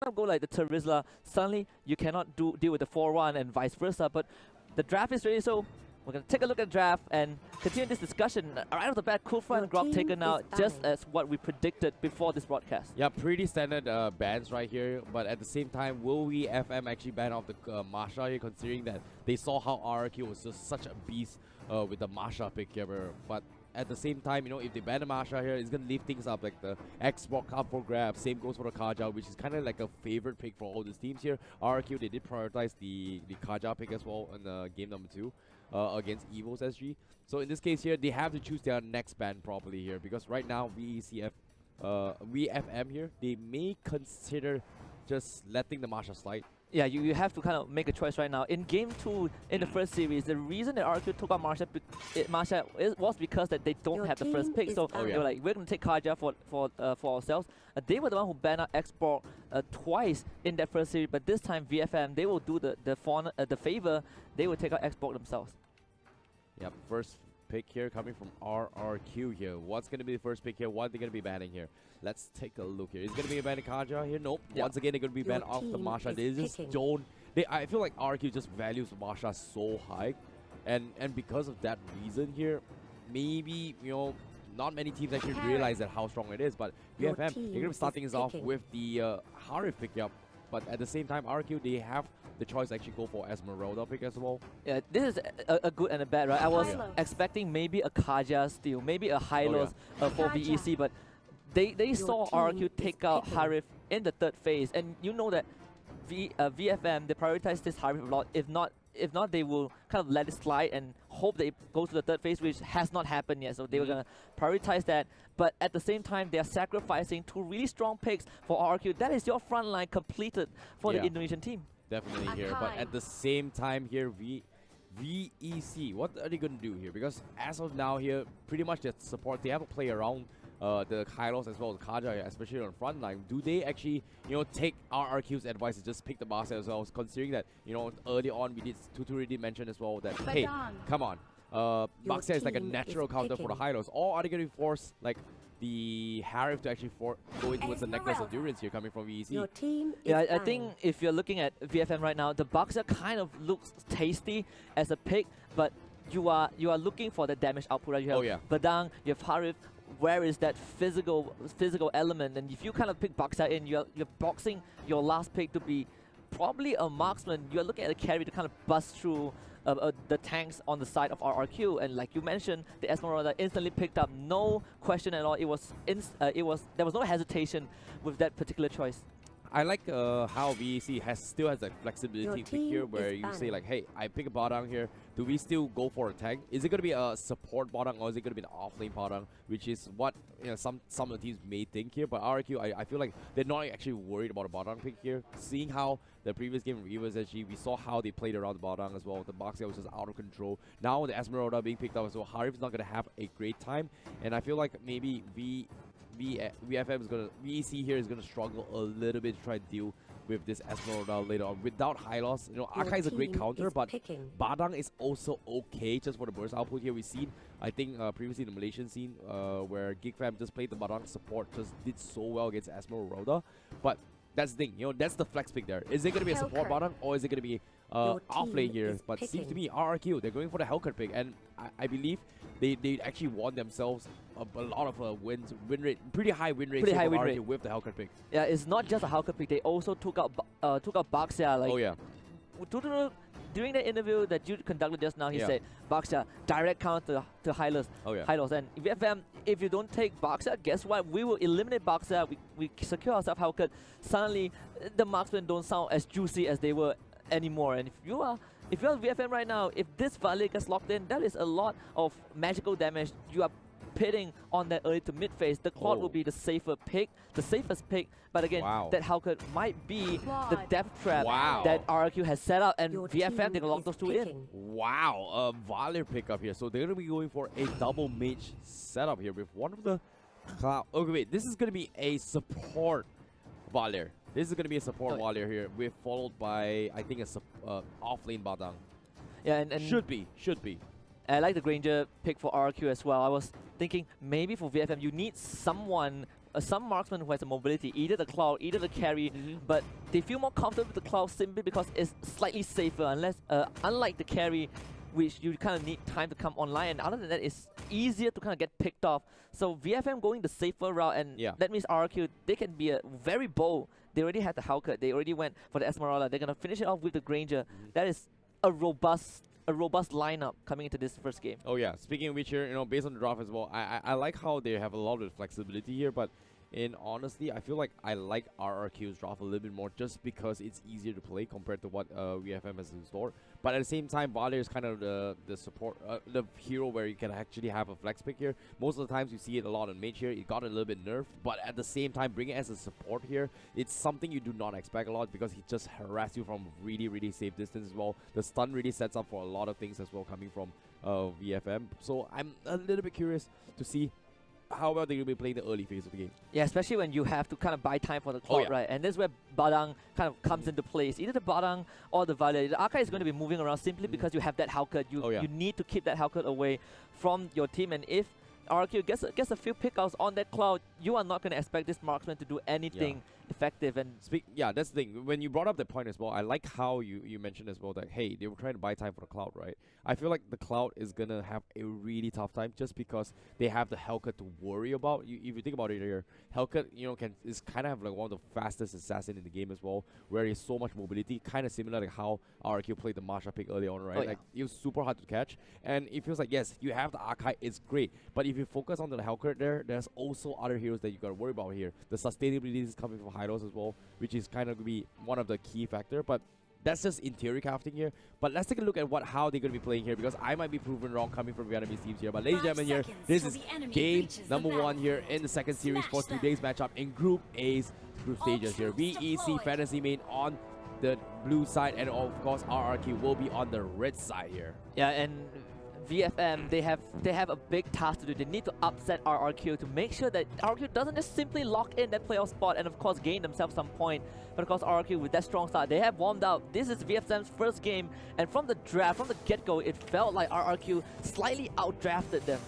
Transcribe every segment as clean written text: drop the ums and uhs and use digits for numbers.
of go like the Terizla, suddenly you cannot deal with the 4-1 and vice versa. But the draft is ready, so we're going to take a look at the draft and continue this discussion. Right off the bat, Kufa and Grok taken out just as what we predicted before this broadcast. Yeah, pretty standard bans right here, but at the same time, will we FM actually ban off the Masha here, considering that they saw how RRQ was just such a beast with the Masha pick here, but at the same time, if they ban the Masha here, it's going to leave things up like the Xbox up for grabs. Same goes for the Kaja, which is kind of like a favorite pick for all these teams here. RRQ, they did prioritize the Kaja pick as well in game number 2 against EVOS SG. So in this case here, they have to choose their next ban properly here, because right now VFM here, they may consider just letting the Masha slide. Yeah, you have to kind of make a choice right now. In game 2, in the first series, the reason that RQ took out Masha was because that they don't have the first pick. So they were like, we're going to take Kaja for ourselves. They were the one who banned out Xbox twice in that first series, but this time VFM, they will do the favor. They will take out Xbox themselves. Yep, first pick here coming from RRQ here. What's going to be the first pick here? What are they going to be banning here? Let's take a look here. Is going to be a banning Kaja here? Nope. Yep. Once again, they're going to be banned off the Masha. They just don't... I feel like RRQ just values Masha so high. And because of that reason here, maybe, not many teams actually realize that how strong it is. But VFM, they're going to be starting us off with the Harif pick up. But at the same time, RQ, they have the choice to actually go for Esmeralda pick as well. Yeah, this is a good and a bad, right? I was expecting maybe a Kaja steal, maybe a Hylos for VEC, but they saw RQ take out Harif in the third phase, and you know that VFM, they prioritize this Harif a lot. If not, they will kind of let it slide and hope they go to the third phase, which has not happened yet. So they were going to prioritize that. But at the same time, they are sacrificing 2 really strong picks for RQ. That is your front line completed for the Indonesian team. Definitely here. But at the same time here, VEC, what are they going to do here? Because as of now here, pretty much their support, they have to play around the Kylos as well as Kaja, especially on front line. Do they actually, take RRQ's advice and just pick the basket as well, considering that, early on Tutu did mention as well that, hey, come on, Baxia is like a natural counter for the Hylos. Or are they going to force, like, the Harif to actually go in towards the Necklace of Endurance here coming from VEC? Yeah, I think if you're looking at VFM right now, the Baxia kind of looks tasty as a pick, but you are looking for the damage output, right? You have Badang, you have Harif. Where is that physical element? And if you kind of pick Baxia in, you're boxing your last pick to be probably a marksman. You're looking at a carry to kind of bust through the tanks on the side of RRQ, and like you mentioned, the Esmeralda instantly picked up, no question at all. There was no hesitation with that particular choice. I like how VEC still has that flexibility pick here, where you say like, hey, I pick a Badang here. Do we still go for a tank? Is it going to be a support Badang, or is it going to be an off-lane Badang? Which is what some of the teams may think here. But RRQ, I feel like they're not actually worried about a Badang pick here. Seeing how the previous game of EVOS SG, we saw how they played around the Badang as well. The Baxia was just out of control. Now the Esmeralda being picked up as well, Harif's not going to have a great time. And I feel like maybe VFM is VEC here is gonna struggle a little bit to try to deal with this Esmeralda later on. Without Hylos, Aka is a great counter, but Badang is also okay just for the burst output here. We've seen, I think, previously in the Malaysian scene, where GigFam just played the Badang support, just did so well against Esmeralda. But that's the thing, that's the flex pick there. Is it gonna be a support Badang, or is it gonna be off lane here? But seems to me RRQ, they're going for the Hellcat pick, and I believe they actually won themselves a lot of win rate, pretty high win rate with the Hellcat pick. Yeah, it's not just a Hellcat pick. They also took out Baxia. Like, during the interview that you conducted just now, he said Baxia direct counter to Hylos. Hylos, and VFM, if you don't take Baxia, guess what? We will eliminate Baxia. We secure ourselves Hellcat. Suddenly, the marksmen don't sound as juicy as they were anymore. And if you're VFM right now, if this Valet gets locked in, that is a lot of magical damage. You are pitting on that early to mid phase. The Claude will be the safer pick, the safest pick. But again, that Hellcat might be the death trap that RRQ has set up, and VFM, they can lock those two in. Wow, Valer pickup here. So they're going to be going for a double mage setup here with one of the Cloud. Okay, wait, this is going to be a support Valer. This is going to be a support Valer here, followed by, I think, a off-lane Badang. Yeah, and should be. I like the Granger pick for RQ as well. I was thinking maybe for VFM, you need someone some marksman who has a mobility, either the Cloud, either the carry, but they feel more comfortable with the Cloud simply because it's slightly safer, unlike the carry, which you kind of need time to come online, and other than that, it's easier to kind of get picked off. So VFM going the safer route, and that means RRQ, they can be very bold. They already had the Hellcat, they already went for the Esmeralda, they're going to finish it off with the Granger. That is a robust lineup coming into this first game. Oh yeah, speaking of which here, you know, based on the draft as well, I like how they have a lot of flexibility here, but in honesty, I feel like I like RRQ's draft a little bit more just because it's easier to play compared to what VFM has in store. But at the same time, Vale is kind of the support, the hero where you can actually have a flex pick here. Most of the times you see it a lot on mage here. It got a little bit nerfed, but at the same time, bringing it as a support here, it's something you do not expect a lot because he just harasses you from really, really safe distance as well. The stun really sets up for a lot of things as well coming from VFM. So I'm a little bit curious to see how well they will be playing the early phase of the game. Yeah, especially when you have to kind of buy time for the clock, right? And this is where Badang kind of comes into place. Either the Badang or the Vale. The Arca is going to be moving around simply because you have that Hellcat. You need to keep that Hellcat away from your team, and if RQ gets a few pickouts on that Cloud, you are not going to expect this marksman to do anything effective. And that's the thing. When you brought up that point as well, I like how you mentioned as well that, hey, they were trying to buy time for the Cloud, right? I feel like the Cloud is going to have a really tough time just because they have the Hellcat to worry about. If you think about it here, Hellcat, you know, is kind of like one of the fastest assassin in the game as well, where he has so much mobility, kind of similar to how RQ played the Marsha pick early on, right? Like, it was super hard to catch, and it feels like, yes, you have the Archive, it's great, but if you focus on the Hellcat there's also other heroes that you got to worry about here. The sustainability is coming from Hylos as well, which is kind of going to be one of the key factor, but that's just in theory crafting here. But let's take a look at how they're going to be playing here, because I might be proven wrong coming from Vietnamese teams here. But ladies and gentlemen here, this is game number 1 here in the second series for today's matchup in Group A's group stages here. VEC Fantasy Main on the blue side, and of course RRQ will be on the red side here. Yeah, and VFM, they have a big task to do. They need to upset RRQ to make sure that RRQ doesn't just simply lock in that playoff spot and of course gain themselves some point. But of course RRQ, with that strong start, they have warmed up. This is VFM's first game, and from the draft, from the get-go, it felt like RRQ slightly outdrafted them.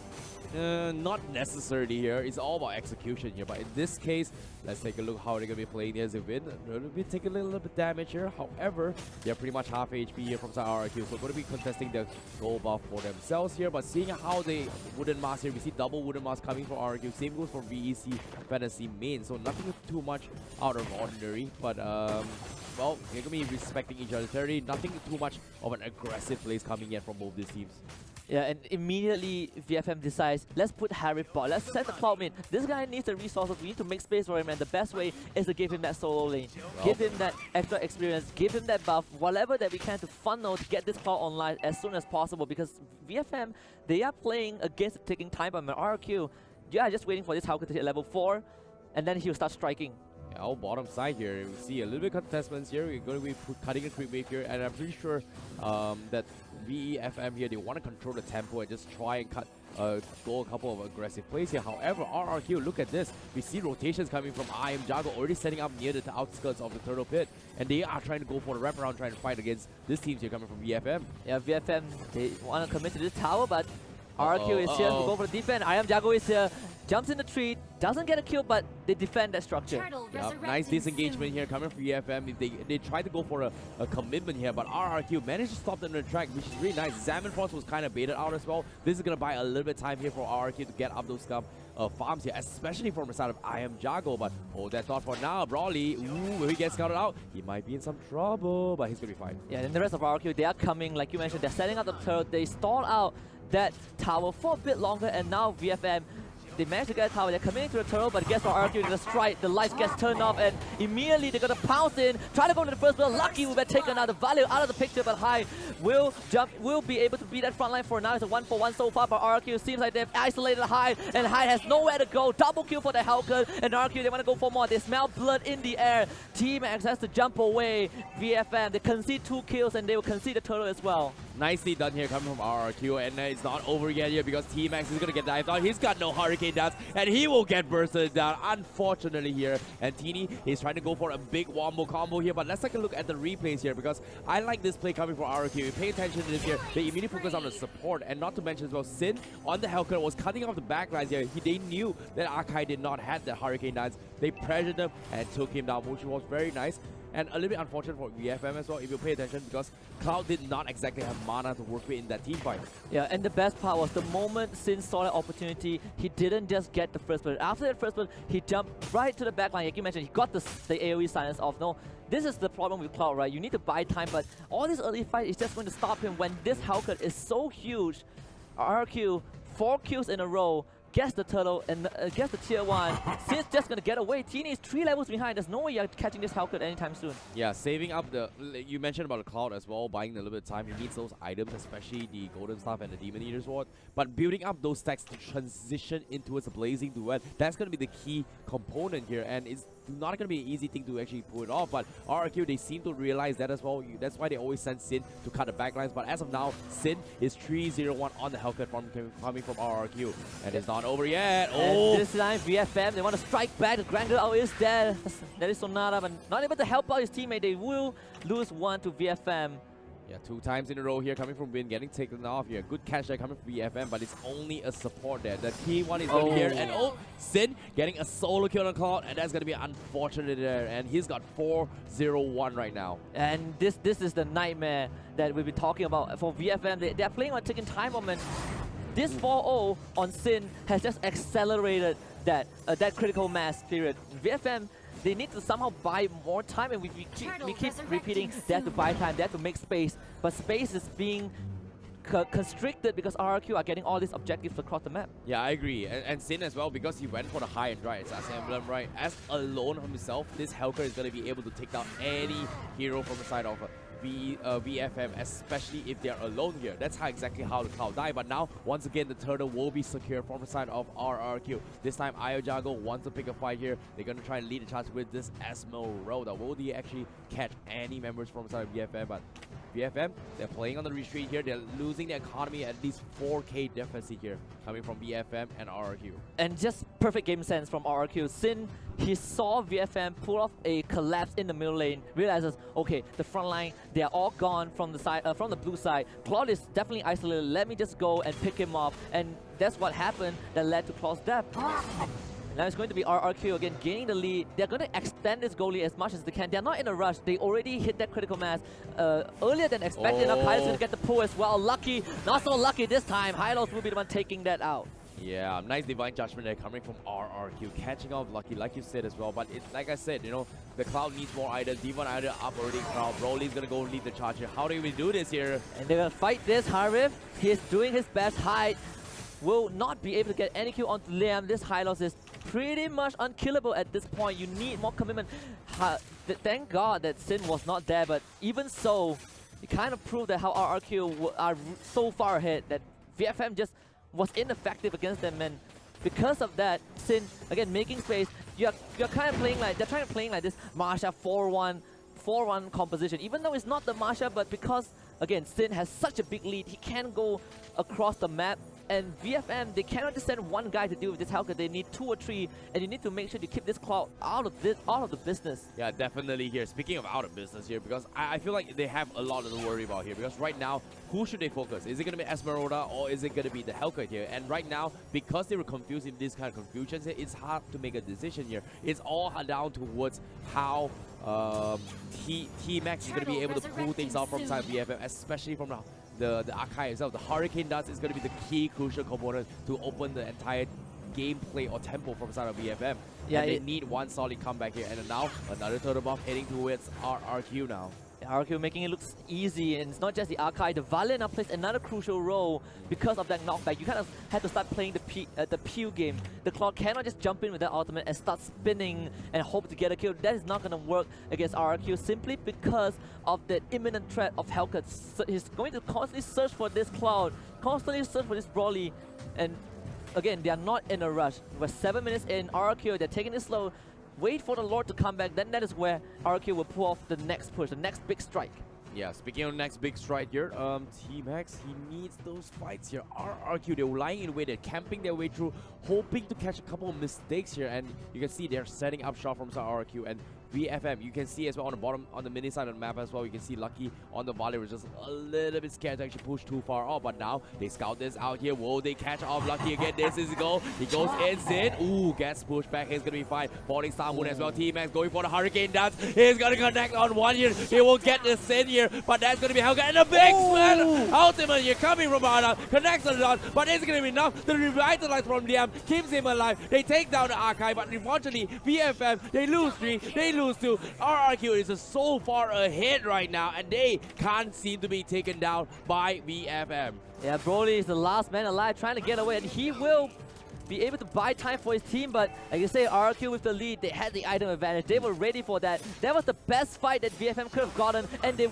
Not necessarily here. It's all about execution here. But in this case, let's take a look how they're going to be playing as a win. They're going to be taking a little bit damage here. However, they're pretty much half HP here from side RRQ. So going to be contesting the gold buff for themselves here. But seeing how they wooden mask here, we see double wooden mask coming from RRQ. Same goes for VEC Fantasy Main. So nothing too much out of ordinary. But well, they're going to be respecting each other's territory. Nothing too much of an aggressive plays coming in from both these teams. Yeah, and immediately VFM decides, let's put Harry bot, let's set the Cloud mid. This guy needs the resources, we need to make space for him, and the best way is to give him that solo lane. Give him that extra experience, give him that buff, whatever that we can to funnel to get this Cloud online as soon as possible, because VFM, they are playing against the ticking time bomb. RRQ, they are just waiting for this Hellcat to hit level 4, and then he'll start striking. Our bottom side here, we see a little bit of contestments here. We're going to be cutting a creep wave here, and I'm pretty sure that VEFM here, they want to control the tempo and just try and go a couple of aggressive plays here. However, RRQ, look at this. We see rotations coming from Jago already setting up near the outskirts of the turtle pit, and they are trying to go for the wraparound, trying to fight against this team here coming from VFM. Yeah, VFM, they want to commit to this tower, but RRQ is here to go for the defense. Jago is here, jumps in the tree, doesn't get a kill, but they defend that structure. Yep, nice disengagement here coming from VFM. They tried to go for a commitment here, but RRQ managed to stop them in the track, which is really nice. Zaman Frost was kind of baited out as well. This is going to buy a little bit of time here for RRQ to get up those farms here, especially from the side of Jago. But hold that thought for now. Brawly, will he get scouted out? He might be in some trouble, but he's going to be fine. Yeah, and the rest of RRQ, they are coming, like you mentioned, they're setting up the turret. They stall out that tower for a bit longer, and now VFM, they managed to get a tower. They're coming into the turtle, but guess what? RRQ, the strike, the lights gets turned off, and immediately they're gonna pounce in, try to go to the first build. Lucky will be taken out, the value out of the picture, but High will be able to beat that front line for now. It's a 1-for-1 so far, but RRQ seems like they've isolated High, and High has nowhere to go. Double kill for the Hellcat, and RRQ, they want to go for more. They smell blood in the air. Team X has to jump away. VFM, they concede 2 kills, and they will concede the turtle as well. Nicely done here coming from RRQ, and it's not over yet here because T-Max is going to get dived out. He's got no Hurricane Dance, and he will get bursted down, unfortunately here. And Teeny is trying to go for a big wombo combo here, but let's take a look at the replays here because I like this play coming from RRQ. You pay attention to this here, they immediately focus on the support, and not to mention as well, Sin on the Hellcat was cutting off the backlines here. They knew that Akai did not have the Hurricane Dance. They pressured him and took him down, which was very nice. And a little bit unfortunate for VFM as well, if you pay attention, because Cloud did not exactly have mana to work with in that team fight. Yeah, and the best part was the moment Sin saw that opportunity, he didn't just get the first blood. After that first blood, he jumped right to the back line. Like you mentioned, he got the AoE silence off. No, this is the problem with Cloud, right? You need to buy time, but all this early fight is just going to stop him when this Hellcat is so huge. RQ, 4 kills in a row, gets the turtle and gets the tier 1. Sin's just gonna get away. Teeny is 3 levels behind. There's no way you're catching this Hellcat anytime soon. Yeah, saving up the... You mentioned about the Cloud as well, buying a little bit of time. He needs those items, especially the Golden Staff and the Demon Eater Sword. But building up those stacks to transition into a Blazing Duet, that's gonna be the key component here. And it's not gonna be an easy thing to actually pull it off. But RRQ, they seem to realize that as well. That's why they always send Sin to cut the backlines. But as of now, Sin is 3-0-1 on the Hellcat coming from RRQ. And it's not over yet. And this time, VFM, they want to strike back. The Grand Girl is there. That is Sonata, but not able to help out his teammate. They will lose 1 to VFM. Yeah, 2 times in a row here coming from Win, getting taken off here. Good catch there coming from VFM, but it's only a support there. The key one is going to be here. And Sin getting a solo kill on Cloud, and that's going to be unfortunate there. And he's got 4-0-1 right now. And this is the nightmare that we've been talking about for VFM. They're playing on taking time moment. This 4-0 on Sin has just accelerated that critical mass period. VFM, they need to somehow buy more time, and we keep repeating they have to buy time, they have to make space, but space is being constricted because RRQ are getting all these objectives across the map. Yeah, I agree. And Sin as well, because he went for the high end, right? It's as emblem, right? As alone himself, this Hellcat is going to be able to take down any hero from the side of VFM, especially if they are alone here. That's exactly how the Cloud died. But now, once again, the turtle will be secured from the side of RRQ. This time, Iojago wants to pick a fight here. They're going to try and lead the charge with this Esmeralda. Will they actually catch any members from the side of VFM? But VFM, they're playing on the retreat here. They're losing the economy at least 4k deficit here, coming from VFM and RRQ. And just perfect game sense from RRQ. Sin, he saw VFM pull off a collapse in the middle lane, realizes, okay, the front line, they are all gone from the side, from the blue side. Cloud is definitely isolated. Let me just go and pick him up. And that's what happened that led to Cloud's death. Now it's going to be RRQ again gaining the lead. They're going to extend this goal lead as much as they can. They're not in a rush. They already hit that critical mass earlier than expected. Now Kai's going to get the pull as well. Lucky, not so lucky this time. Hylos will be the one taking that out. Yeah, nice divine judgment there coming from RRQ, catching off Lucky, like you said as well. But like I said, you know, the Cloud needs more items. Devon either up already. Cloud. Broly's gonna go lead the charge here. How do we do this here? And they're gonna fight this. Harif, he is doing his best. Hyde will not be able to get any kill onto Liam. This Hylos is pretty much unkillable at this point. You need more commitment. Thank God that Sin was not there, but even so, it kind of proved that how RRQ are so far ahead that VFM just was ineffective against them, and because of that, Sin again making space. You're kind of playing like they're trying to play like this Marsha 4-1 composition, even though it's not the Marsha, but because again Sin has such a big lead, he can go across the map. And VFM, they cannot just send one guy to deal with this Hellcat. They need 2 or 3, and you need to make sure you keep this Cloud out of the business. Yeah, definitely here. Speaking of out of business here, because I feel like they have a lot to worry about here. Because right now, who should they focus? Is it going to be Esmeralda or is it going to be the Hellcat here? And right now, because they were confused in this kind of confusions, it's hard to make a decision here. It's all down towards how T-Max is going to be able to pull things out from side VFM, especially from the Akai itself. The Hurricane Dance is going to be the key crucial component to open the entire gameplay or tempo from the side of VFM. Yeah, and they need one solid comeback here. And now another turtle buff heading towards RRQ now. RRQ making it look easy, and it's not just the Archive. The Valiant now plays another crucial role because of that knockback. You kind of had to start playing the Pew game. The Cloud cannot just jump in with that ultimate and start spinning and hope to get a kill. That is not going to work against RRQ simply because of the imminent threat of Hellcat. So he's going to constantly search for this Cloud, constantly search for this Broly, and again, they are not in a rush. We're 7 minutes in. RRQ, they're taking it slow. Wait for the Lord to come back. Then that is where RRQ will pull off the next push, the next big strike. Yeah, speaking of next big strike here, T-Max, he needs those fights here. RRQ, they're lying in wait, they're camping their way through, hoping to catch a couple of mistakes here, and you can see they're setting up shop from RRQ, and VFM, you can see as well on the bottom, on the mini side of the map as well, you can see Lucky on the volley was just a little bit scared to actually push too far off, but now they scout this out here. Will they catch off Lucky again? This is a goal. He goes in, Zin. Ooh, gets pushed back. He's going to be fine. Falling Star Moon as well. T-Max going for the Hurricane dance. He's going to connect on one here. He will get the Sin here, but that's going to be Helga. And a big split. Ultimate here coming from Arda. Connects on the dot, but it's going to be enough to revitalize from DM. Keeps him alive. They take down the Archive, but unfortunately, VFM, they lose 3. They lose 2. RRQ is so far ahead right now, and they can't seem to be taken down by VFM. Yeah, Broly is the last man alive trying to get away, and he will be able to buy time for his team, but like you say, RRQ with the lead, they had the item advantage. They were ready for that. That was the best fight that VFM could have gotten, and they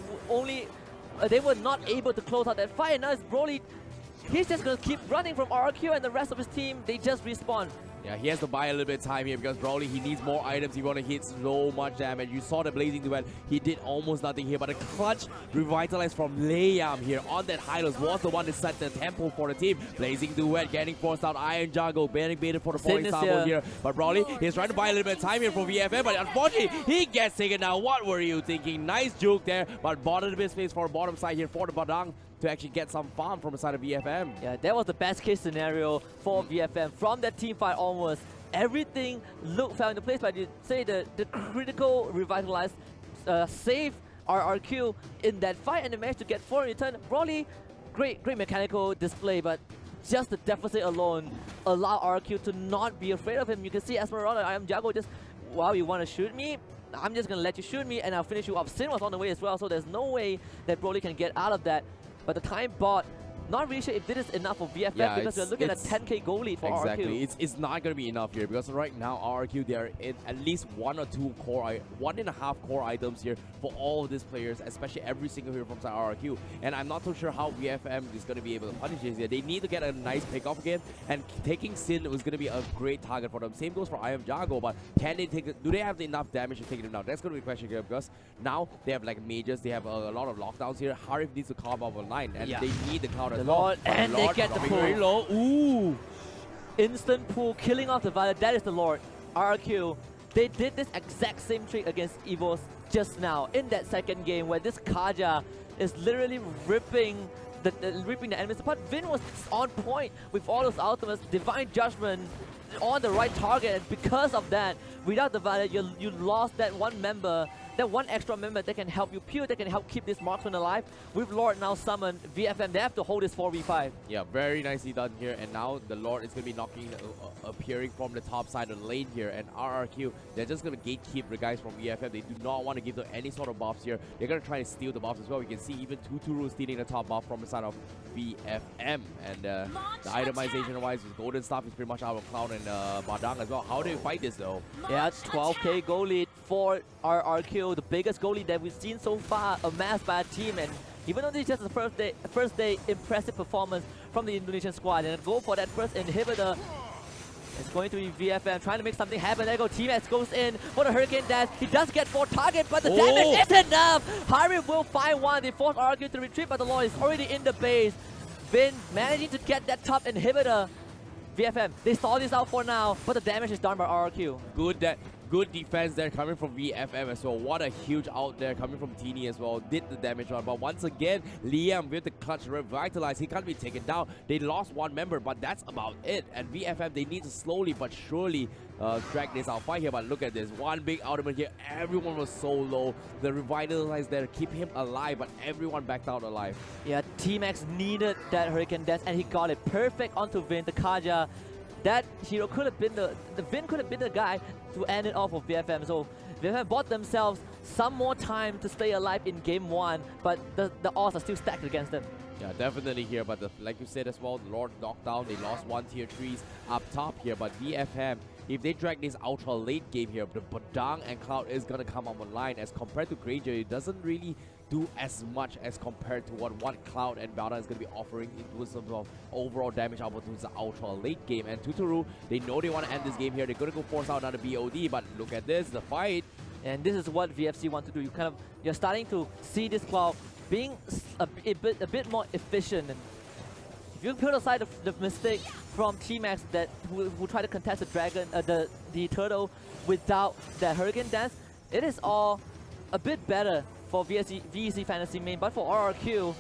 were not able to close out that fight. And now it's Broly. He's just going to keep running from RRQ, and the rest of his team, they just respawn. Yeah, he has to buy a little bit of time here because Broly, he needs more items. He want to hit so much damage. You saw the Blazing Duel. He did almost nothing here, but a clutch revitalized from Liam here on that Hylos was the one that set the tempo for the team. Blazing Duet getting forced out. Iron Jungle getting baited for the falling star here. But Broly, he's trying to buy a little bit of time here for VFM, but unfortunately, he gets taken down. What were you thinking? Nice juke there, but bottom of the space for bottom side here for the Badang to actually get some farm from the side of VFM. Yeah, that was the best case scenario for VFM. From that team fight onwards, everything fell into place, but you say the critical revitalized save RRQ in that fight, and they managed to get 4 in return. Broly, great mechanical display, but just the deficit alone allowed RRQ to not be afraid of him. You can see Esmeralda and I am Jago just, wow, you want to shoot me? I'm just going to let you shoot me, and I'll finish you off. Sin was on the way as well, so there's no way that Broly can get out of that. But the time bought, not really sure if this is enough for VFM, because we're looking at a 10k goal lead for RRQ. Exactly, it's not going to be enough here because right now RRQ, they are in at least 1 or 2 core, 1.5 core items here for all of these players, especially every single hero from side RRQ. And I'm not so sure how VFM is going to be able to punish this here. They need to get a nice pick off again, and taking Sin was going to be a great target for them. Same goes for I Am Jago, but can they take it? Do they have enough damage to take them down? That's going to be a question here because now they have like mages, they have a lot of lockdowns here. Harif needs to carve up online, and they need the cloud as well. And they get the pull. Very low. Ooh! Instant pull, killing off the Violet. That is the Lord. RRQ, they did this exact same trick against EVOS just now in that second game, where this Kaja is literally ripping the enemies apart. Vin was on point with all those ultimates, Divine Judgment on the right target, and because of that, without the Violet, you lost that one member. That one extra member that can help you peel, that can help keep this marksman alive. With Lord now summoned, VFM, they have to hold this 4v5. Yeah, very nicely done here. And now the Lord is going to be knocking, appearing from the top side of the lane here. And RRQ, they're just going to gatekeep the guys from VFM. They do not want to give them any sort of buffs here. They're going to try to steal the buffs as well. You can see even Tuturu stealing the top buff from the side of VFM. And the itemization-wise, Golden Staff is pretty much out of Cloud and Badang as well. How do you fight this though? Yeah, 12k goal lead for RRQ. The biggest goal lead that we've seen so far amassed by a team, and even though this is just the first day impressive performance from the Indonesian squad, and go for that first inhibitor. It's going to be VFM trying to make something happen. There go T-Max goes in for the Hurricane Dash. He does get 4 targets, but the damage isn't enough. Harif will find one. They force RRQ to retreat, but the Lord is already in the base. Vin managing to get that top inhibitor. VFM, they stall this out for now, but the damage is done by RRQ. Good defense there coming from VFM as well. What a huge out there coming from Teeny as well. Did the damage on, but once again, Liam with the clutch revitalize. He can't be taken down. They lost one member, but that's about it. And VFM, they need to slowly but surely drag this out fight here. But look at this, one big ultimate here. Everyone was so low. The revitalize there keep him alive, but everyone backed out alive. Yeah, T-Max needed that Hurricane Dash, and he got it perfect onto Vin, the Kaja. That hero could have been the Vin could have been the guy to end it off of VFM. So VFM bought themselves some more time to stay alive in game 1, but the odds are still stacked against them. Yeah, definitely here, but like you said as well, the Lord knocked down. They lost 1 tier 3s up top here, but VFM, if they drag this ultra late game here, the Badang and Cloud is gonna come up online. As compared to Regium, it doesn't really do as much as compared to what Cloud and Badang is going to be offering in terms of overall damage output towards the ultra late game. And Tuturu, they know they want to end this game here. They're going to go force out another BOD, but look at this, the fight. And this is what VFC want to do. You're starting to see this cloud being a bit more efficient. And if you put aside the mistake from T-Max who try to contest the dragon, the turtle without that Hurricane Dance, it is all a bit better for VEC Fantasy main. But for RRQ,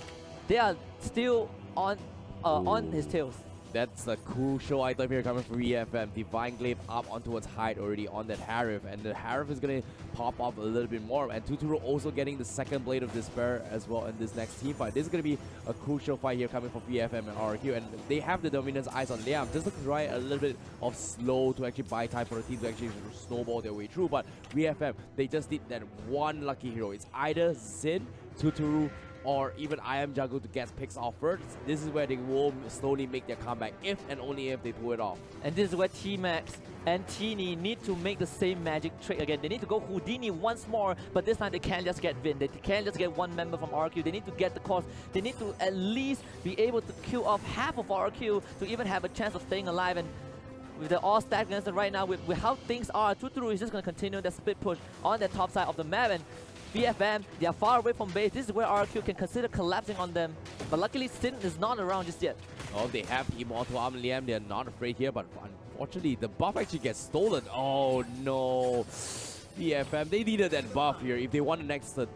they are still on his tails. That's a crucial item here coming from EFM. Divine Glaive up onto its height already on that Harif, and the Harif is going to pop up a little bit more. And Tuturu also getting the second Blade of Despair as well in this next team fight. This is going to be a crucial fight here coming from EFM and RRQ, and they have the dominance eyes on Liam. Just to try a little bit of slow to actually buy time for the team to actually snowball their way through. But VFM, they just need that one lucky hero. It's either Xin, Tuturu, or even I Am Jungle to get picks off first. This is where they will slowly make their comeback, if and only if they pull it off. And this is where T-Max and Teeny need to make the same magic trick again. They need to go Houdini once more, but this time they can't just get Vin. They can't just get one member from RQ. They need to get the cost. They need to at least be able to kill off half of RQ to even have a chance of staying alive. And with the all stacked against it right now, with how things are, Tuturu is just going to continue the split push on the top side of the map. And VFM, they are far away from base. This is where RQ can consider collapsing on them. But luckily, Sin is not around just yet. Oh, they have Immortal Arm Liam. They're not afraid here, but unfortunately, the buff actually gets stolen. Oh, no. VFM, they needed that buff here if they want to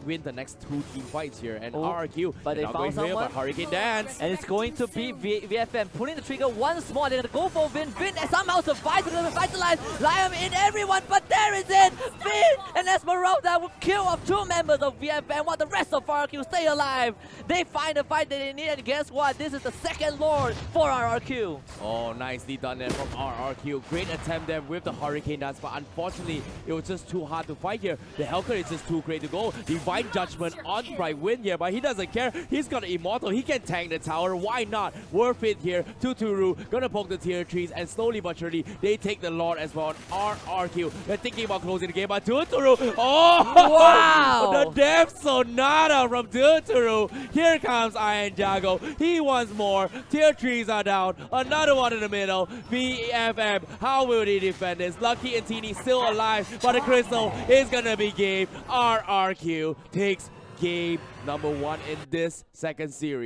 win the next 2 team fights here. And RRQ, but they found someone. Hurricane Dance. And it's going to be VFM pulling the trigger once more. They're going to go for Vin. Vin somehow survives to revitalize Liam in everyone, but there is it! Vin and Esmeralda will kill off 2 members of VFM while the rest of RRQ stay alive. They find the fight that they need, and guess what? This is the second Lord for RRQ. Oh, nicely done there from RRQ. Great attempt there with the Hurricane Dance, but unfortunately, it was just too hard to fight here. The Hellcat is just too great to go. Divine Judgment on Bright Wind here, but he doesn't care. He's got an Immortal. He can tank the tower. Why not? Worth it here. Tuturu gonna poke the tier 3s, and slowly but surely, they take the Lord as well on RRQ. They're thinking about closing the game, but Tuturu, oh! Wow! The Death Sonata from Tuturu. Here comes Iron Jago. He wants more. Tier 3s are down. Another one in the middle. VFM, how will they defend this? Lucky and Teeny still alive, but the Crystal is gonna be game. RRQ takes game number 1 in this second series.